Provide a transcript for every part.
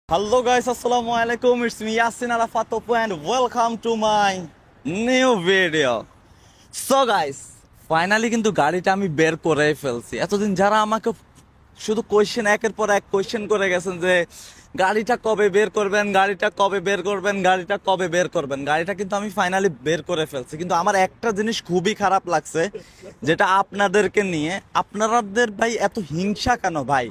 Hello guys, assalamu alaikum. It's me Yasin Arafat Topo and welcome to my new video. So guys, finally কিন্তু গাড়িটা আমি বের করে ফেলছি। এতদিন যারা আমাকে শুধু কোয়েশ্চেন একের পর এক কোয়েশ্চেন করে গেছেন যে গাড়িটা কবে বের করবেন, গাড়িটা কবে বের করবেন, গাড়িটা কবে বের করবেন, গাড়িটা কিন্তু আমি ফাইনালি বের করে ফেলছি। কিন্তু আমার একটা জিনিস খুবই খারাপ লাগছে, যেটা আপনাদেরকে নিয়ে। আপনাদের ভাই এত হিংসা কেন ভাই?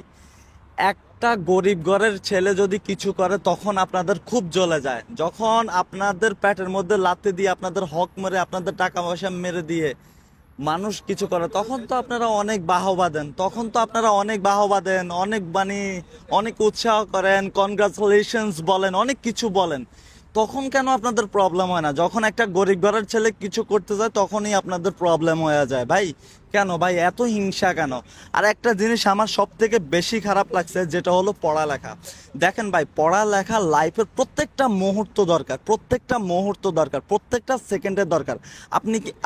একটা গরিব ঘরের ছেলে যদি কিছু করে তখন আপনাদের খুব জ্বলে যায়। যখন আপনাদের পেটের মধ্যে লাথি দিয়ে, আপনাদের হক মেরে, আপনাদের টাকা পয়সা মেরে দিয়ে মানুষ কিছু করে, তখন তো আপনারা অনেক বাহবা দেন, অনেক অনেক উৎসাহ করেন, কনগ্রাচুলেশনস বলেন, অনেক কিছু বলেন। তখন কেন আপনাদের প্রবলেম হয় না? যখন একটা গরিব ঘরের ছেলে কিছু করতে যায় তখনই আপনাদের প্রবলেম হয়ে যায় ভাই। কেন ভাই এত হিংসা কেন? আর একটা জিনিস আমার সব থেকে বেশি খারাপ লাগছে, যেটা হলো পড়ালেখা। দেখেন ভাই, পড়ালেখা লাইফের প্রত্যেকটা মুহূর্ত দরকার, প্রত্যেকটা সেকেন্ডের দরকার।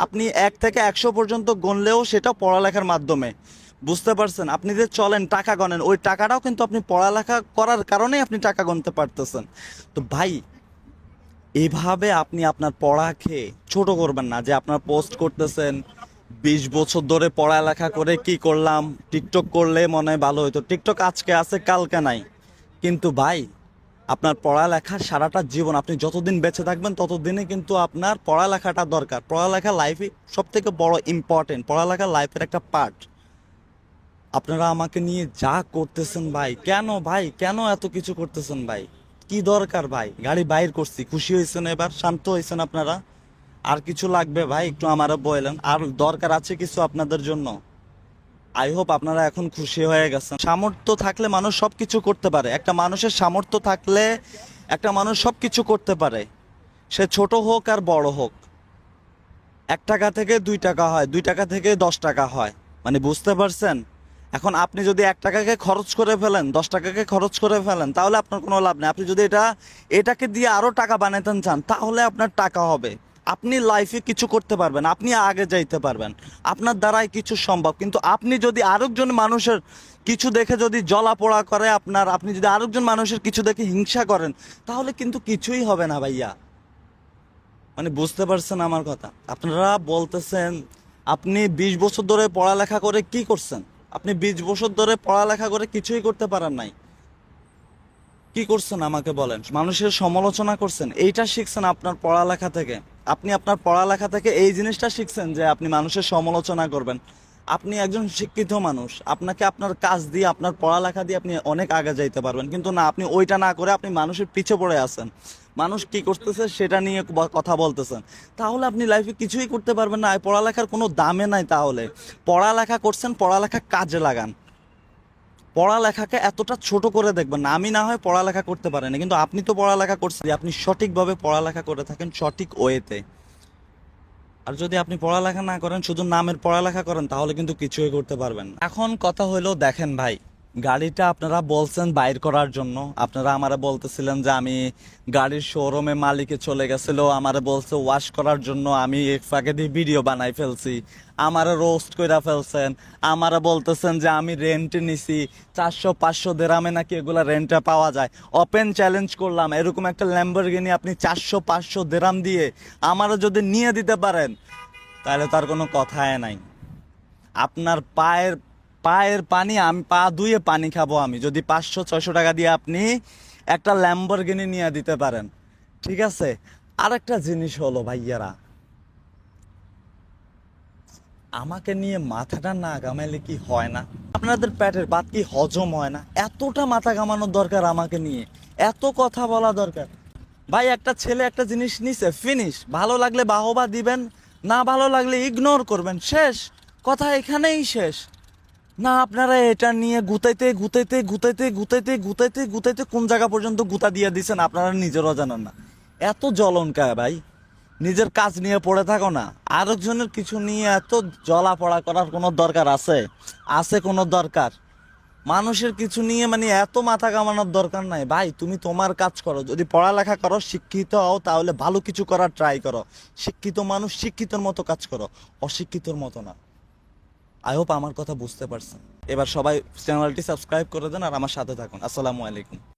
আপনি 1 থেকে 100 পর্যন্ত গণলেও সেটা পড়ালেখার মাধ্যমে। বুঝতে পারছেন? আপনি যে চলেন, টাকা গণেন, ওই টাকাটাও কিন্তু আপনি পড়ালেখা করার কারণেই আপনি টাকা গণতে পারতেছেন। তো ভাই, এভাবে আপনি আপনার পড়াকে ছোট করবেন না। যে আপনার পোস্ট করতেছেন 20 বছর ধরে পড়ালেখা করে কি করলাম, টিকটক করলে মনে হয় ভালো হতো। টিকটক আজকে আছে, কালকে নাই। কিন্তু ভাই, আপনার পড়ালেখা সারাটা জীবন, আপনি যতদিন বেঁচে থাকবেন ততদিনে কিন্তু আপনার পড়ালেখাটা দরকার। পড়ালেখা লাইফে সব থেকে বড় ইম্পর্টেন্ট, পড়ালেখা লাইফের একটা পার্ট। আপনারা আমাকে নিয়ে যা করতেছেন ভাই, কেন ভাই, কেন এত কিছু করতেছেন ভাই? কি দরকার ভাই? গাড়ি বাইর করছি, খুশি হয়েছেন? এবার শান্ত হয়েছেন আপনারা? আর কিছু লাগবে ভাই একটু আমারও বলেন। আর দরকার আছে কিছু আপনাদের জন্য? আই হোপ আপনারা এখন খুশি হয়ে গেছেন। সামর্থ্য থাকলে মানুষ সব কিছু করতে পারে। একটা মানুষের সামর্থ্য থাকলে একটা মানুষ সব কিছু করতে পারে, সে ছোট হোক আর বড় হোক। 1 টাকা থেকে 2 টাকা হয়, 2 টাকা থেকে 10 টাকা হয়। মানে বুঝতে পারছেন? এখন আপনি যদি 1 টাকাকে খরচ করে ফেলেন, 10 টাকাকে খরচ করে ফেলেন, তাহলে আপনার কোনো লাভ নেই। আপনি যদি এটাকে দিয়ে আরো টাকা বানাতে চান, তাহলে আপনার টাকা হবে। আপনি লাইফে কিছু করতে পারবেন, আপনি আগে যাইতে পারবেন, আপনার দ্বারাই কিছু সম্ভব। কিন্তু আপনি যদি আরেকজন মানুষের কিছু দেখে যদি জ্বলাপোড়া করে, আপনি যদি আরেকজন মানুষের কিছু দেখে হিংসা করেন, তাহলে কিন্তু কিছুই হবে না ভাইয়া। মানে বুঝতে পারছেন আমার কথা? আপনারা বলতেছেন আপনি 20 বছর ধরে পড়ালেখা করে কি করছেন? আপনি 20 বছর ধরে পড়ালেখা করে কিছুই করতে পারেন নাই। কি করছেন আমাকে বলেন? মানুষের সমালোচনা করছেন, এইটা শিখছেন আপনার পড়ালেখা থেকে। আপনি আপনার পড়ালেখা থেকে এই জিনিসটা শিখছেন যে আপনি মানুষের সমালোচনা করবেন। আপনি একজন শিক্ষিত মানুষ, আপনাকে আপনার কাজ দিয়ে, আপনার পড়ালেখা দিয়ে আপনি অনেক আগে যাইতে পারবেন। কিন্তু না, আপনি ওইটা না করে আপনি মানুষের পিছে পড়ে আছেন, মানুষ কি করতেছে সেটা নিয়ে কথা বলতেছেন। তাহলে আপনি লাইফে কিছুই করতে পারবেন না। পড়ালেখার কোনো দামে নাই। তাহলে পড়ালেখা করছেন, পড়ালেখা কাজে লাগান। পড়ালেখাকে এতটা ছোট করে দেখবেন না। আমি না হয় পড়ালেখা করতে পারি না, কিন্তু আপনি তো পড়ালেখা করছেন। আপনি সঠিকভাবে পড়ালেখা করে থাকেন, সঠিক ওয়েতে। আর যদি আপনি পড়ালেখা না করেন, শুধু নামের পড়ালেখা করেন, তাহলে কিন্তু কিছুই করতে পারবেন না। এখন কথা হলো, দেখেন ভাই, গাড়িটা আপনারা বলছেন বাইর করার জন্য। আপনারা আমারে বলতেছিলেন যে আমি গাড়ির শোরুমে, মালিকে চলে গেছিল, আমারে বলছে ওয়াশ করার জন্য, আমি এক ফাঁকে দিয়ে ভিডিও বানাই ফেলছি, আমারে রোস্ট কইরা ফেলছেন। আমারে বলতেছেন যে আমি রেন্টে নিছি, 400-500 দেরামে নাকি এগুলা রেন্টে পাওয়া যায়। ওপেন চ্যালেঞ্জ করলাম, এরকম একটা ল্যাম্বরগিনি আপনি 400-500 দেরাম দিয়ে আমারও যদি নিয়ে দিতে পারেন, তাহলে তার কোনো কথাই নাই। আপনার পায়ের পায়ের পানি, আমি পা ধুয়ে পানি খাবো আমি, যদি 500-600 টাকা দিয়ে আপনি একটা ল্যাম্বরগিনি নিয়ে দিতে পারেন। ঠিক আছে? আর একটা জিনিস হলো ভাইয়ারা, আমাকে নিয়ে মাথাটা না ঘামাইলে কি হয় না? আপনাদের পেটের ভাত কি হজম হয় না? এতটা মাথা ঘামানোর দরকার আমাকে নিয়ে? এত কথা বলা দরকার? ভাই, একটা ছেলে একটা জিনিস নিছে, ফিনিশ। ভালো লাগলে বাহবা দিবেন, না ভালো লাগলে ইগনোর করবেন, শেষ। কথা এখানেই শেষ। না, আপনারা এটা নিয়ে গুতাইতে কোন জায়গা পর্যন্ত গুতা দিয়ে দিছেন আপনারা নিজেরও জানেন না। এত জ্বলন কায় ভাই? নিজের কাজ নিয়ে পড়ে থাকো না, আরেকজনের কিছু নিয়ে এত জ্বলা পড়া করার কোনো দরকার আছে? আছে কোনো দরকার? মানুষের কিছু নিয়ে মানে এত মাথা কামানোর দরকার নাই ভাই। তুমি তোমার কাজ করো, যদি পড়ালেখা করো, শিক্ষিত হও, তাহলে ভালো কিছু করার ট্রাই করো। শিক্ষিত মানুষ শিক্ষিতর মতো কাজ করো, অশিক্ষিতর মতো না। আই হোপ আমার কথা বুঝতে পারছেন। এবার সবাই চ্যানেলটি সাবস্ক্রাইব করে দেন আর আমার সাথে থাকুন। আসসালামু আলাইকুম।